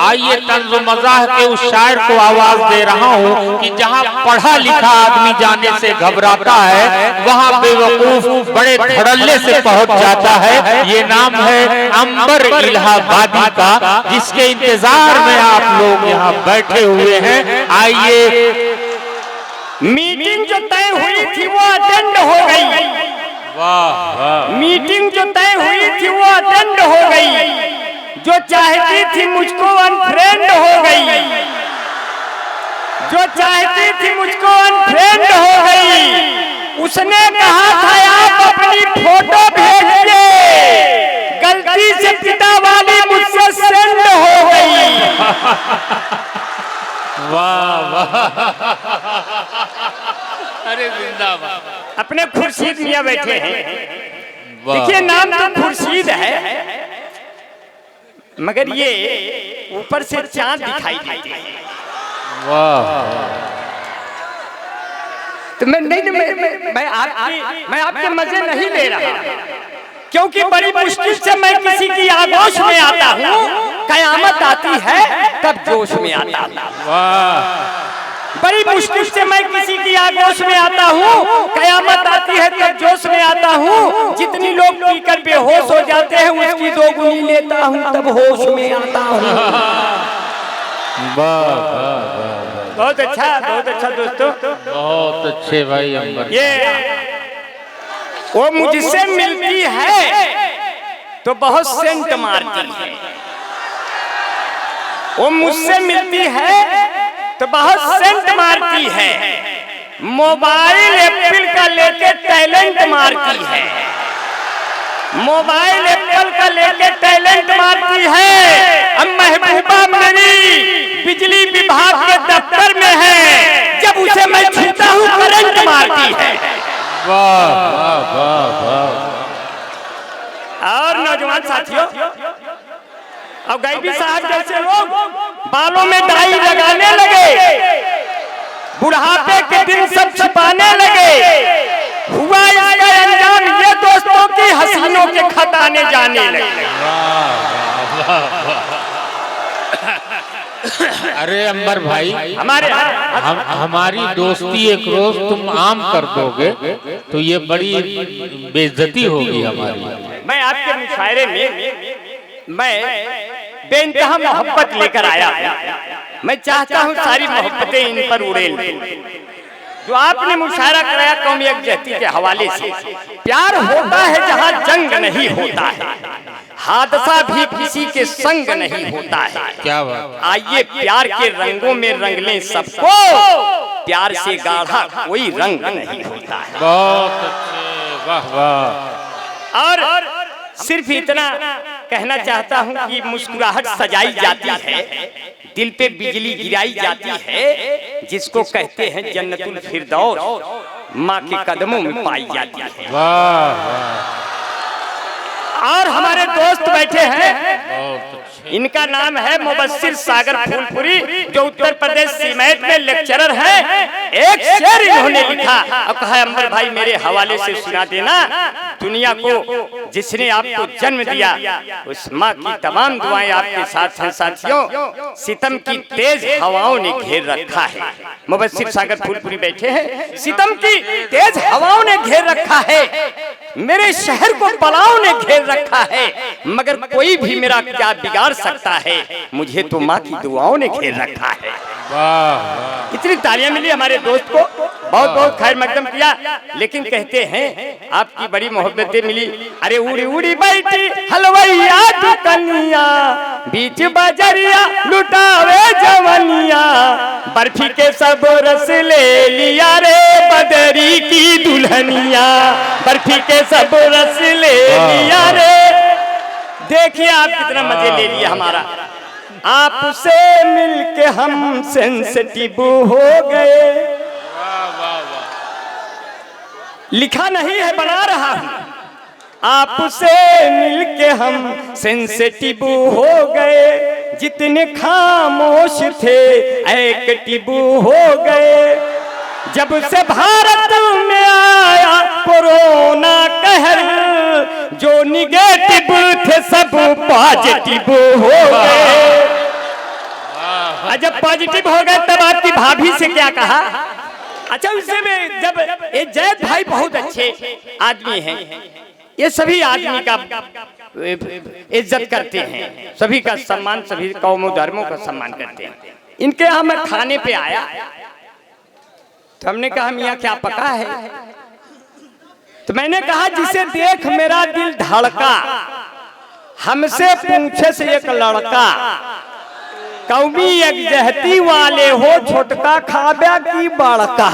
आइए तर्ज मज़ाह के उस शायर को आवाज दे रहा हूँ कि जहाँ पढ़ा लिखा आदमी जाने से घबराता है, वहाँ बेवकूफ बड़े धड़ल्ले से पहुँच जाता है। ये नाम है अंबर इलाहाबादी का, जिसके इंतजार में आप लोग यहाँ बैठे हुए हैं। आइए, मीटिंग जो तय हुई थी वो अटेंड हो गई। वाह वाह। मीटिंग जो तय हुई थी वो अटेंड हो गई। जो चाहती थी मुझको अनफ्रेंड हो गई। जो चाहती थी मुझको अनफ्रेंड हो गई। उसने कहा था आप अपनी फोटो भेजिए, गलती से पिता वाली मुझसे सेंड हो गई। वाह वाह। अरे जिंदाबाद। अपने खुर्शीद मियां बैठे हैं। देखिए नाम तो खुर्शीद है, मगर ये ऊपर से चांद दिखाई देते हैं। वाह। तो मैं आपके मजे नहीं ले रहा, क्योंकि बड़ी मुश्किल से मैं किसी की आगोश में आता हूँ। कयामत आती है तब जोश में आता हूँ। वाह। बड़ी मुश्किल से मैं किसी की आगोश में आता हूँ। कयामत आती है तब जोश में आता हूँ। जितनी लोग पीकर बेहोश हो जाते हैं उसकी दोगुनी लेता हूँ तब होश में आता हूँ। बहुत अच्छा दोस्तों, बहुत अच्छे भाई अंबर। ये वो मुझसे मिलती है तो बहुत सेंट मारती है। वो मुझसे मिलती है तो बहुत सेंट मारती है। मोबाइल एप्पल का लेके टैलेंट मारती है। मोबाइल एप्पल का लेके टैलेंट मारती है। अब महबूबा मेरी बिजली विभाग के दफ्तर में है, जब उसे मैं छूता हूँ करंट मारती है। वाह वाह वाह वाह। और नौजवान साथियों, अब गैबी साहब जैसे लोग बालों में डाई लगाने लगे, बुढ़ापे के दिन सब छिपाने लगे। हुआ इसका अंजाम ये दोस्तों की हसीनों के खताने जाने लगे। अरे अंबर भाई, हमारी दोस्ती एक रोज तुम आम कर दोगे तो ये बड़ी बेइज्जती होगी हमारी। मैं आपके मुशायरे में बेइंतहा मोहब्बत लेकर आया। मैं चाहता हूँ सारी मोहब्बतें इन पर उड़ेल जो आपने मुशायरा कराया कौमी यकजहती के हवाले से। प्यार होता है जहाँ जंग नहीं होता है, हादसा भी किसी के संग नहीं होता है। क्या बात। आइए प्यार के रंगों में रंग लें सबको, प्यार से गाढ़ा कोई रंग नहीं होता है। बहुत अच्छे, वाह वाह। और सिर्फ इतना कहना चाहता हूँ कि मुस्कुराहट सजाई जाती है, दिल पे बिजली गिराई जाती है, जिसको कहते हैं जन्नतुल फिरदौस माँ के कदमों में पाई जाती है। वाह वाह। और हमारे दोस्त बैठे हैं, बहुत अच्छे। इनका नाम है मुबस्सिर सागर फूलपुरी, जो उत्तर प्रदेश सीमेट में लेक्चरर हैं। एक शेर इन्होंने लिखा और कहा अंबर भाई मेरे हवाले से सुना देना। दुनिया को जिसने आपको जन्म दिया उस माँ की तमाम दुआएं आपके साथ हैं साथियों। सितम की तेज हवाओं ने घेर रखा है। मुबस्सिर सागर फूलपुरी बैठे हैं। सितम की तेज हवाओं ने घेर रखा है, मेरे शहर को बलाओं ने घेर रखा है, मगर कोई भी मेरा क्या बिगाड़ सकता है, मुझे तो माँ की दुआओं ने घेर रखा है। वाह। इतनी तालियां मिली हमारे दोस्त को, बहुत बहुत खैर मकदम किया। लेकिन कहते हैं आपकी बड़ी मोहब्बतें मिली। अरे उड़ी उड़ी बैठी हलवैया दुकनिया, बीच बजरिया लुटावे जवनिया, बर्फी के सब रस ले लिया रे बदरी की दुल्हनिया, बर्फी के सब रस ले लिया रे। देखिए आप कितना मजे ले लिया हमारा। आपसे मिलके हम सेंसिटिव हो गए। लिखा नहीं है, बना रहा हूं। आपसे मिलके हम सेंसिटिव हो गए, जितने खामोश थे एक्टिव हो गए। जब से भारत में आया कोरोना कहर, जो निगेटिव थे सब पॉजिटिव हो गए। और जब पॉजिटिव हो गए तब आपकी भाभी से क्या कहा? अच्छा उससे में जब ये जैद भाई बहुत अच्छे आदमी हैं, ये सभी आदमी का इज्जत करते हैं, सभी का सम्मान, सभी कौमों धर्मों का सम्मान करते हैं। इनके यहाँ मैं खाने पे आया तो हमने कहा मियाँ क्या पका है? तो मैंने कहा जिसे देख मेरा दिल धड़का, हमसे पूछे से एक लड़का, कौमी यकजहती वाले हो छोटका खाब्या की बड़का।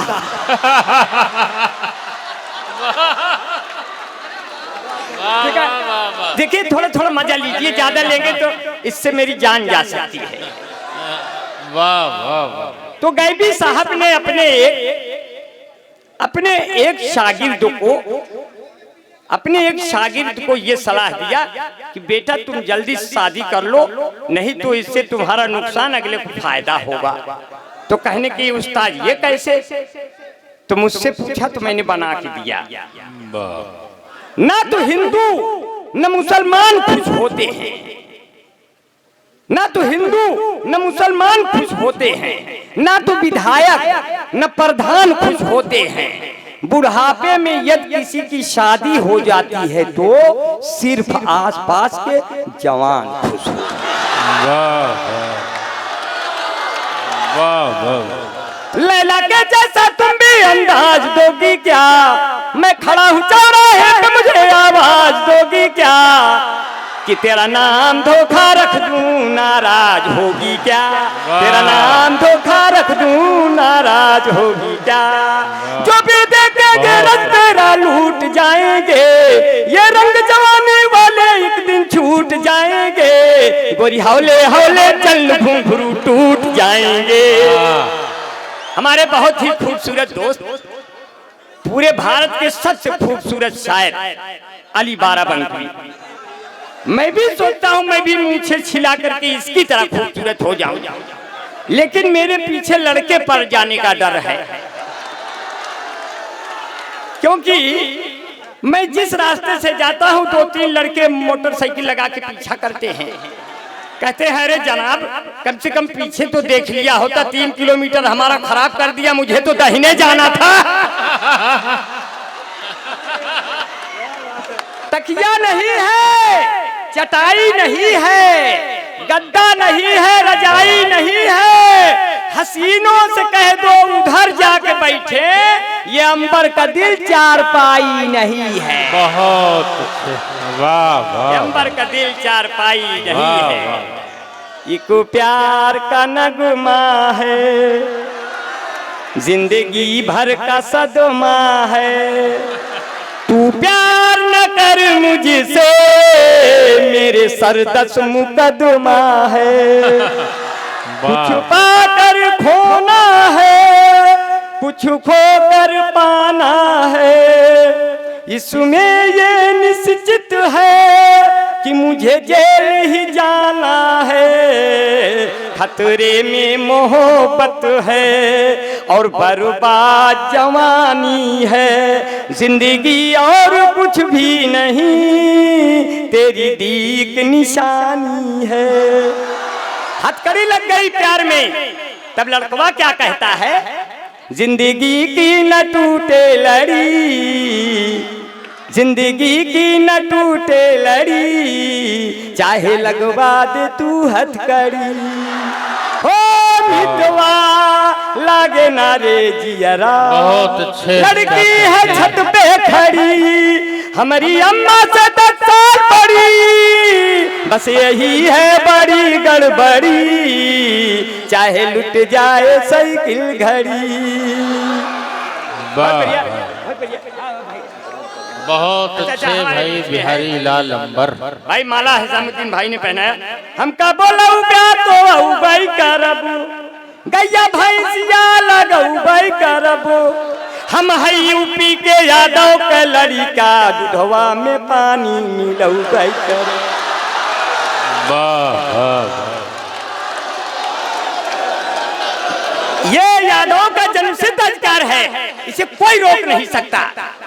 देखिए थोड़ा थोड़ा मजा लीजिए, ज्यादा लेंगे तो इससे मेरी जान जा सकती है। वाह वाह वाह। तो गैबी साहब ने अपने एक शागिर्द को ये सलाह दिया कि बेटा तुम जल्दी शादी कर लो, नहीं तो इससे तुम्हारा नुकसान, अगले को फायदा होगा। तो कहने की उस्ताद ये कैसे? तो मुझसे पूछा तो मैंने बना के दिया। ना तो हिंदू न मुसलमान खुश होते हैं, ना तो हिंदू न मुसलमान खुश होते हैं, ना तो विधायक न प्रधान खुश होते हैं। बुढ़ापे में यदि किसी की शादी हो जाती है तो सिर्फ आसपास के जवान खुश होते हैं। वाह वाह। लैला के जैसा तुम भी अंदाज दोगी क्या? मैं खड़ा हूँ चौराहे पे, मुझे आवाज दोगी क्या? कि तेरा नाम धोखा रख दूं, नाराज होगी क्या? तेरा नाम धोखा रख दूं, नाराज होगी क्या? जो भी देखेंगे रंग तेरा लूट जाएंगे, ये रंग जवानी वाले एक दिन छूट जाएंगे। गोरी हौले हौले चल घुंघरू टूट जाएंगे। हमारे बहुत ही खूबसूरत दोस्त, पूरे भारत के सबसे खूबसूरत शायर अली बाराबंकी। मैं भी सोचता हूँ मैं भी मूछें छिला करके इसकी तरह खूबसूरत हो जाऊं, लेकिन मेरे पीछे लड़के पड़ जाने का डर है, क्योंकि मैं जिस रास्ते से जाता हूँ 2-3 लड़के मोटरसाइकिल लगा के पीछा करते हैं। कहते हैं अरे जनाब कम से कम पीछे तो देख लिया होता, 3 किलोमीटर हमारा खराब कर दिया, मुझे तो दाहिने जाना था। तकिया नहीं है, चटाई नहीं है, गद्दा नहीं है, रजाई नहीं है, हसीनों से कह दो उधर जाके बैठे, ये अंबर का दिल चारपाई नहीं है। बहुत अच्छे, वाह वाह। अंबर का दिल चारपाई नहीं है, इको प्यार का नगमा है, जिंदगी भर का सदमा है। तू प्यार न कर मुझसे, मेरे सर 10 मुकदमा है। कुछ पाकर खोना है, कुछ खोकर पाना है, इसमें ये निश्चित है कि मुझे जेल ही जाना है। खतरे में मोहब्बत है और बर्बाद जवानी है, जिंदगी और कुछ भी नहीं, तेरी दीक निशानी है। हथकड़ी लग गई प्यार में, तब लड़कवा क्या कहता है? जिंदगी की न टूटे लड़ी, जिंदगी की न टूटे लड़ी, चाहे लगवा दे तू हथकड़ी। हो मितवा लागे ना रे जियरा, बहुत अच्छे। लड़की है छत पे खड़ी, हमारी अम्मा से 10 साल बड़ी, बस यही है बड़ी गड़बड़ी, चाहे लुट जाए साइकिल घड़ी। बहुत अच्छे भाई बिहारी लाल अंबर। भाई माला हिसामुद्दीन भाई ने पहनाया, हम का बोलऊ का तो भाई करबू, गैया भैंसिया लगऊ भाई करबू, हम है यूपी के यादव के लड़का, दूधवा में पानी मिलऊ भाई करबू। वाह वाह। ये यादव का जन्मसिद्ध अधिकार है, इसे कोई रोक नहीं सकता।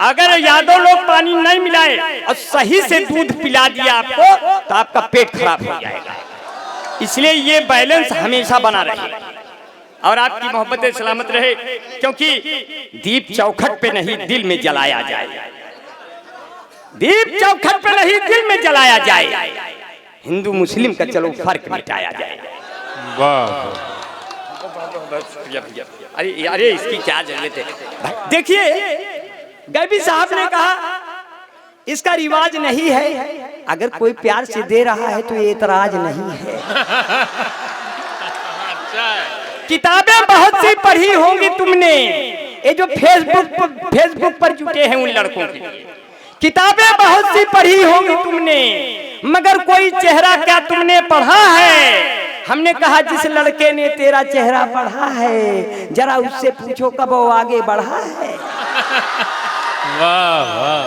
अगर यादव लोग पानी नहीं मिलाए और सही से दूध पिला दिया आपको, तो आपका पेट खराब हो जाएगा। इसलिए ये बैलेंस हमेशा बना रहे और आपकी मोहब्बतें सलामत रहे, क्योंकि दीप चौखट पे नहीं दिल में जलाया जाए, दीप चौखट पे नहीं दिल में जलाया जाए, हिंदू मुस्लिम का चलो फर्क मिटाया जाए। वाह अरे अरे इसकी क्या जरूरत है। देखिए गैबी साहब ने कहा इसका रिवाज नहीं है, अगर कोई प्यार से दे रहा है तो ये एतराज नहीं है। किताबें बहुत सी पढ़ी होंगी तुमने, ये जो फेसबुक पर जुटे हैं उन लड़कों की, किताबें बहुत सी पढ़ी होंगी तुमने, मगर कोई चेहरा क्या तुमने पढ़ा है? हमने कहा जिस लड़के ने तेरा चेहरा पढ़ा है जरा उससे पूछो कब वो आगे बढ़ा है। वाह वाह,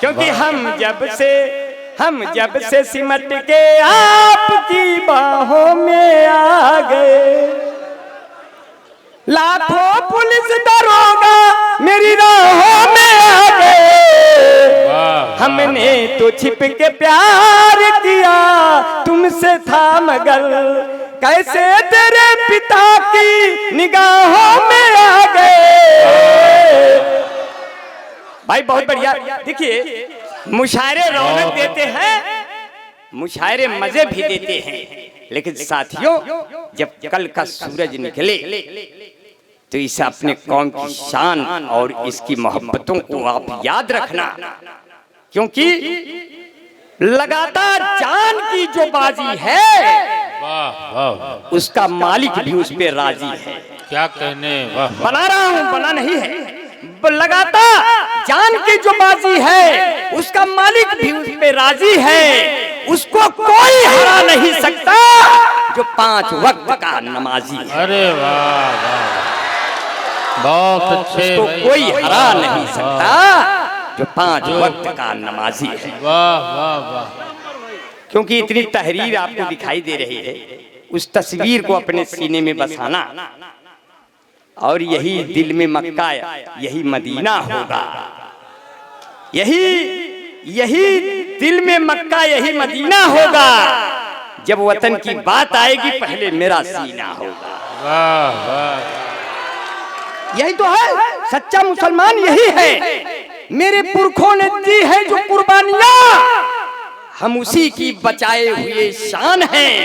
क्योंकि हम जब से सिमट के आपकी बाहों में आ गए, लाखों पुलिस दरोगा मेरी राहों में आ गए, हमने तो छिप के प्यार किया तुमसे था मगर कैसे तेरे पिता की निगाहों में आ गए। भाई बहुत बढ़िया। देखिए मुशायरे रौनक देते हैं, मुशायरे मजे भी देते हैं, लेकिन साथियों जब कल का सूरज निकले तो इसे अपने कौम की शान और इसकी मोहब्बतों को आप याद रखना, क्योंकि लगातार जान की जो बाजी है उसका मालिक भी उस पे राजी है। क्या कहने, वाह बना रहा हूँ, बना नहीं है, लगातार जान की जो बाजी है उसका मालिक भी उस पे राजी है, उसको कोई हरा नहीं सकता जो 5 वक्त का नमाजी है। अरे वाह वाह, बहुत अच्छे, उसको कोई हरा नहीं सकता जो 5 वक्त का नमाजी है। वाह वाह वाह, क्योंकि इतनी तहरीर आपको दिखाई दे रही है, उस तस्वीर को अपने सीने में बसाना, और यही दिल में मक्का यही मदीना होगा, यही दिल में मक्का यही मदीना होगा, जब वतन की बात आएगी पहले मेरा सीना होगा। वाह वाह, यही तो है सच्चा मुसलमान, यही है। मेरे पुरखों ने दी है जो कुर्बानियां, हम उसी की बचाए हुए शान हैं,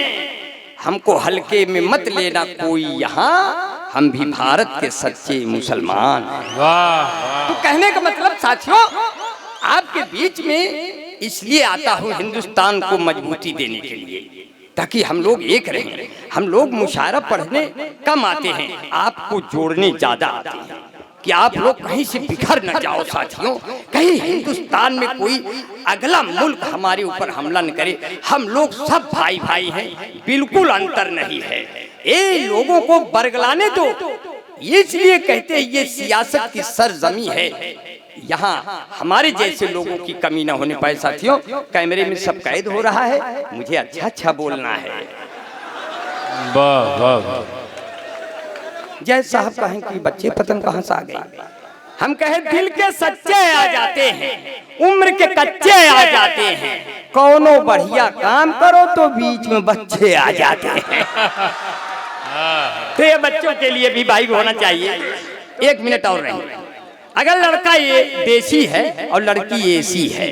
हमको हल्के में मत लेना कोई यहाँ, हम भी भारत के सच्चे मुसलमान। वाह, तो कहने का मतलब साथियों आपके बीच में इसलिए आता हूँ हिंदुस्तान को मजबूती देने के लिए, ताकि हम लोग एक रहें। हम लोग मुशायरा पढ़ने कम आते हैं, आपको जोड़ने ज्यादा आते हैं, कि आप लोग कहीं से बिखर न जाओ साथियों, कहीं हिंदुस्तान में कोई अगला मुल्क हमारे ऊपर हमला न करे। हम लोग सब भाई भाई हैं, बिल्कुल अंतर नहीं है। ये लोगों को बरगलाने दो, इसलिए कहते हैं ये सियासत की सरजमी है, यहाँ हमारे जैसे लोगों की कमी न होने पाए। साथियों कैमरे में सब कैद हो रहा है, मुझे अच्छा अच्छा बोलना है। वाह वाह, जय साहब कहें कि बच्चे पतंग कहाँ से आ गए, हम कहें दिल के सच्चे आ जाते हैं, उम्र के कच्चे आ जाते हैं, कौनो बढ़िया काम करो तो बीच में बच्चे आ जाते हैं। तो ये बच्चों के लिए भी भाई होना चाहिए। 1 मिनट और रही, अगर लड़का ये देसी है और लड़की ऐसी है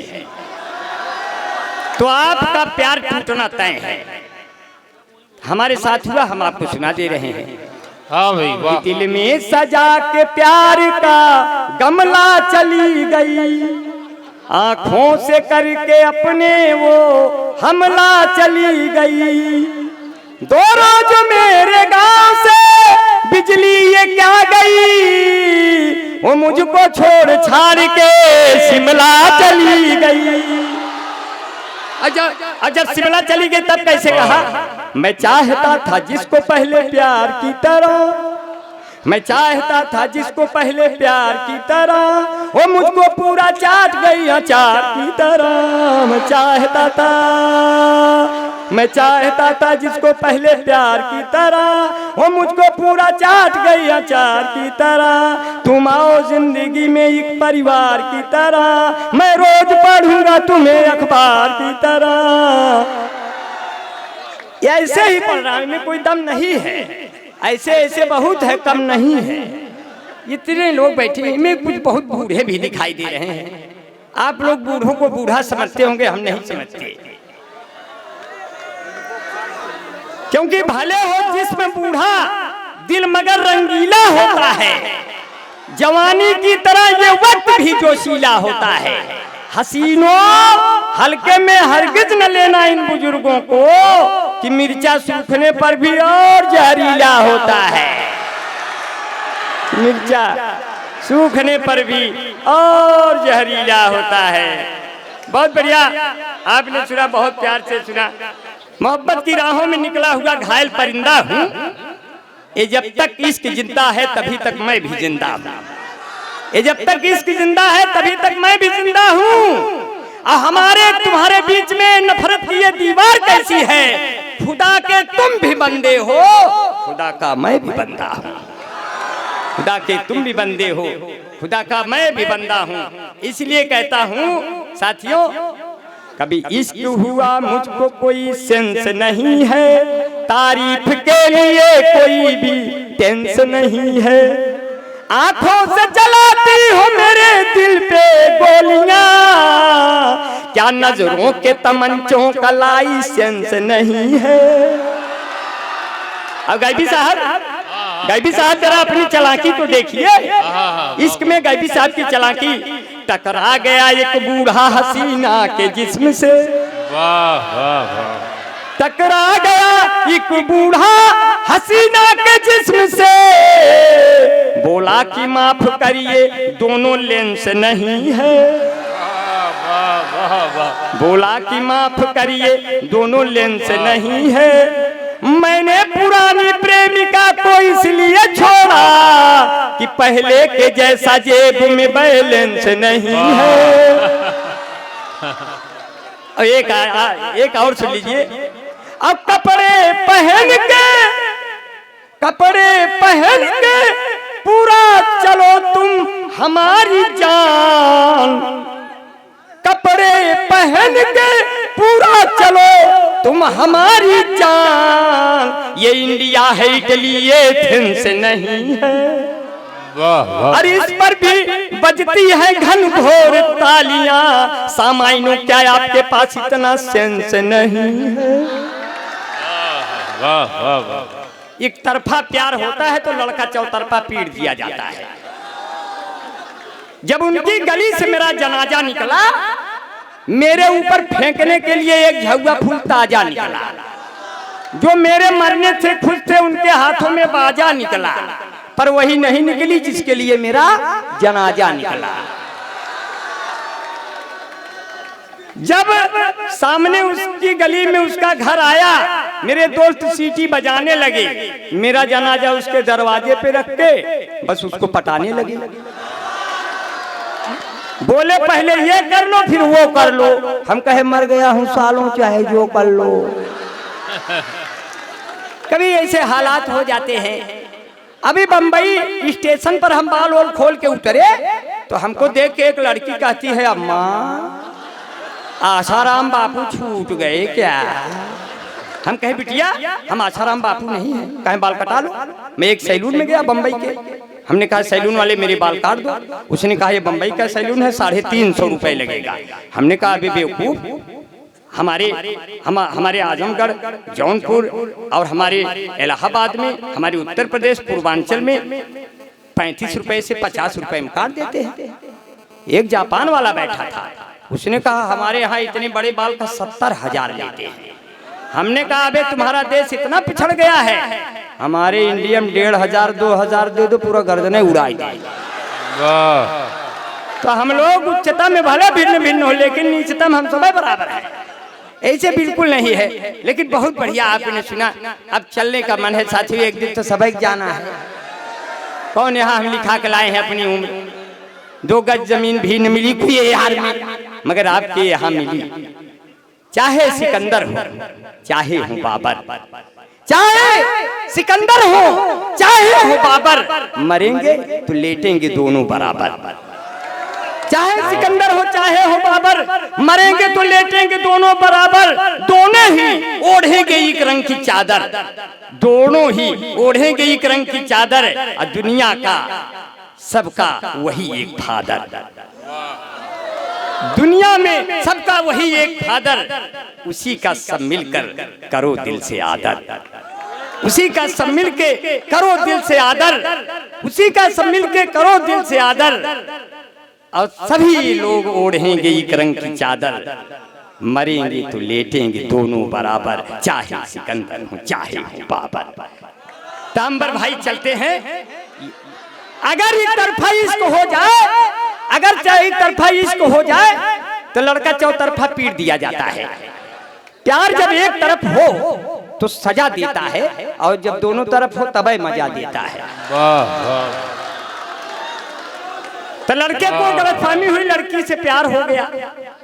तो आपका प्यार टूटना तय है। हमारे साथ हुआ, हम आपको सुना दे रहे हैं। हाँ भाई वाह, दिल में सजा के प्यार का गमला चली गई, आंखों से करके अपने वो हमला चली गई, 2 रोज मेरे गांव से बिजली ये क्या गई, वो मुझको छोड़ छाड़ के शिमला चली गई। जब शिमला चली गई तब कैसे कहा, मैं चाहता था जिसको पहले प्यार की तरह, मैं चाहता था जिसको पहले प्यार की तरह, वो मुझको पूरा चाट गई अचार की तरह। मैं चाहता था जिसको पहले प्यार की तरह, वो मुझको पूरा चाट गई अचार की तरह। तुम आओ जिंदगी में एक परिवार की तरह, मैं रोज पढ़ूंगा तुम्हें अखबार की तरह। ऐसे ही पढ़ रहा हूं, इनमें कोई दम नहीं है, ऐसे ऐसे बहुत है, कम नहीं है। इतने लोग बैठे हैं, इनमें कुछ बहुत बूढ़े भी दिखाई दे रहे हैं। आप लोग बूढ़ों को बूढ़ा समझते होंगे, हम नहीं समझते, क्योंकि भले हो जिसमें बूढ़ा, दिल मगर रंगीला होता है। जवानी की तरह ये वक्त भी जोशीला होता है। हसीनों, हल्के में हरगिज न लेना इन बुजुर्गों को, कि मिर्चा सूखने पर भी और जहरीला होता है। मिर्चा सूखने पर भी और जहरीला होता है। बहुत बढ़िया, आपने सुना, बहुत प्यार से सुना। मोहब्बत की राहों में निकला हुआ घायल परिंदा हूँ, ये जब तक इश्क जिंदा है तभी तक मैं भी जिंदा हूँ। ये जब तक इश्क जिंदा है तभी तक मैं भी जिंदा हूँ। हमारे तुम्हारे बीच में नफरत की ये दीवार कैसी है? खुदा के तुम भी बंदे हो, खुदा का मैं भी बंदा हूँ। खुदा के तुम भी बंदे हो, खुदा का मैं भी बंदा हूँ। इसलिए कहता हूँ साथियों, कभी इश्क हुआ मुझको कोई सेंस नहीं है, तारीफ के लिए कोई भी टेंस नहीं है। आंखों से जलाती हो मेरे दिल पे गोलियां, क्या नजरों के तमंचों का लाइसेंस नहीं है। अब गायबी साहब जरा अपनी चालाकी तो देखिए। इश्क में गायबी साहब की चालाकी। टकरा गया एक बूढ़ा हसीना के जिस्म से, वाह वाह वाह। टकरा गया एक बूढ़ा हसीना के जिस्म से, बोला कि माफ करिए दोनों लेंस नहीं है। वाह वाह वाह। बोला कि माफ करिए दोनों लेंस नहीं है। मैंने पुरानी प्रेमिका को इसलिए छोड़ा कि पहले के जैसा जेब में बैलेंस नहीं है। एक और सुन लीजिए। अब कपड़े पहन के पूरा चलो तुम हमारी जान, कपड़े पहन के पूरा चलो तुम हमारी जान। ये इंडिया है, इटली एथेंस नहीं है। और इस पर भी बजती है घन घोर तालियां। सामाइनों, क्या आपके पास इतना सेंस नहीं है? वाह वाह वाह। एक तरफा प्यार होता है तो लड़का चौतरफा पीट दिया जाता है। जब उनकी गली से मेरा जनाजा निकला, मेरे ऊपर फेंकने के लिए एक झुआ फूल ताजा निकला। जो मेरे मरने से खुश थे उनके हाथों में बाजा निकला, पर वही नहीं निकली जिसके लिए मेरा जनाजा निकला। जब सामने उसकी गली में उसका घर आया, मेरे दोस्त सीटी बजाने लगे। मेरा जनाजा उसके दरवाजे पे रख के बस उसको पटाने लगे। बोले पहले ये कर लो फिर वो कर लो। हम कहे मर गया हूँ सालों, चाहे जो कर लो। कभी ऐसे हालात हो जाते हैं। अभी बंबई स्टेशन पर हम बाल वाल खोल के उतरे तो हमको देख के एक लड़की कहती है, अम्मा आसाराम बापू छूट गए क्या? हम कहे बिटिया हम आसाराम बापू नहीं है, कहे बाल कटा लो। मैं एक सैलून में गया बंबई के, हमने कहा सैलून वाले मेरे बाल काट दो। उसने कहा ये बंबई का सैलून है, 350 रुपए लगेगा। हमने कहा अभी बेवकूफ, हमारे आजमगढ़, जौनपुर और हमारे इलाहाबाद में, हमारे उत्तर प्रदेश पूर्वांचल में 35 रुपए से 50 रुपए में काट देते हैं। एक जापान वाला बैठा था, उसने कहा हमारे यहाँ इतने बड़े बाल का 70,000 लेते हैं। हमने कहा अबे तुम्हारा देश इतना पिछड़ गया है, हमारे इंडिया में 1,500 2,000 दे दो, पूरा गर्दनें उड़ाई दे। तो हम लोग उच्चता में भले भिन्न भिन्न हो, लेकिन नीचता में हम सब बराबर है। ऐसे बिल्कुल नहीं है। लेकिन बहुत बढ़िया आपने सुना। अब चलने का मन है साथियों, एक दिन तो सबक जाना है। कौन यहाँ हम लिखा के लाए हैं अपनी उम्र? 2 गज जमीन भी न मिली कोई यार में, मगर आपके यहाँ मिली। चाहे सिकंदर हो चाहे हो बाबर, चाहे सिकंदर हो चाहे हो बाबर, मरेंगे तो लेटेंगे दोनों बराबर। चाहे सिकंदर हो चाहे हो बाबर, मरेंगे तो लेटेंगे दोनों बराबर, दोनों ही ओढ़ेंगे एक रंग की चादर, दोनों ही ओढ़ेंगे एक रंग की चादर, और दुनिया का सबका वही एक फादर, दुनिया में सबका वही एक फादर, उसी का सब मिलकर करो दिल से आदर, उसी का सब मिल के करो दिल से आदर, उसी का सब मिल के करो दिल से आदर, और सभी लोग ओढ़ेंगे एक रंग की चादर, मरेंगे तो लेटेंगे दोनों बराबर, चाहे सिकंदर हो चाहे हो बाबर। तांबर भाई चलते हैं, अगर एक तरफा इश्क हो जाए, अगर चाहे एक तरफा इश्क हो जाए तो लड़का चौतरफा पीट दिया जाता है। प्यार जब एक तरफ हो तो सजा देता है, और जब दोनों तरफ हो तब मजा देता है। तो लड़के को गलतफहमी हुई, लड़की से प्यार हो गया,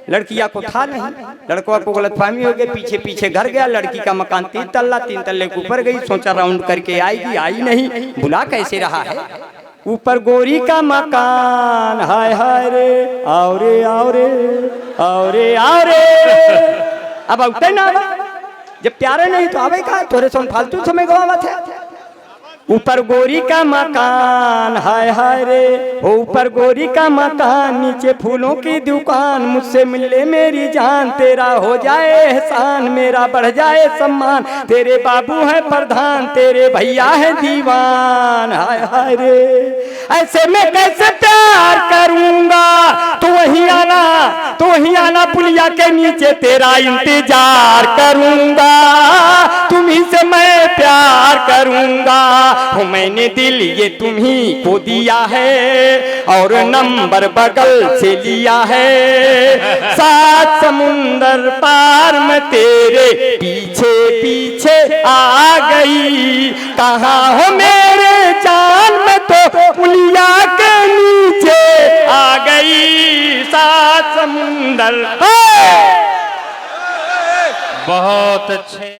लड़किया को था नहीं, लड़कों को गलतफहमी हो गई, पीछे पीछे घर गया, लड़की का मकान 3 तल्ला, 3 तल्ले के ऊपर गई, सोचा राउंड करके आएगी, आई नहीं, बुला कैसे रहा है, ऊपर गोरी का मकान, हाय हाय रे, आओ रे आओ रे आओ रे आओ रे, अब उठे ना, जब प्यारे नहीं तो आवे का, थोड़े सोन फालतू समय गवावत है। ऊपर गोरी का मकान, हाय हाय रे, ऊपर गोरी का मकान, नीचे फूलों की दुकान, मुझसे मिले मेरी जान, तेरा हो जाए एहसान, मेरा बढ़ जाए सम्मान, तेरे बाबू है प्रधान, तेरे भैया है दीवान, हाय हाय रे, ऐसे में कैसे प्यार करूंगा, तो वही आना पुलिया के नीचे, तेरा इंतजार करूंगा, तुम्ही से मैं प्यार करूंगा, हो मैंने दिल ये तुम्ही को दिया है, और नंबर बगल से लिया है, 7 समुंदर पार में तेरे पीछे पीछे आ गई, कहाँ हो मेरे जान में तो पुलिया के नीचे आ गई, 7 समुंदर। बहुत अच्छे।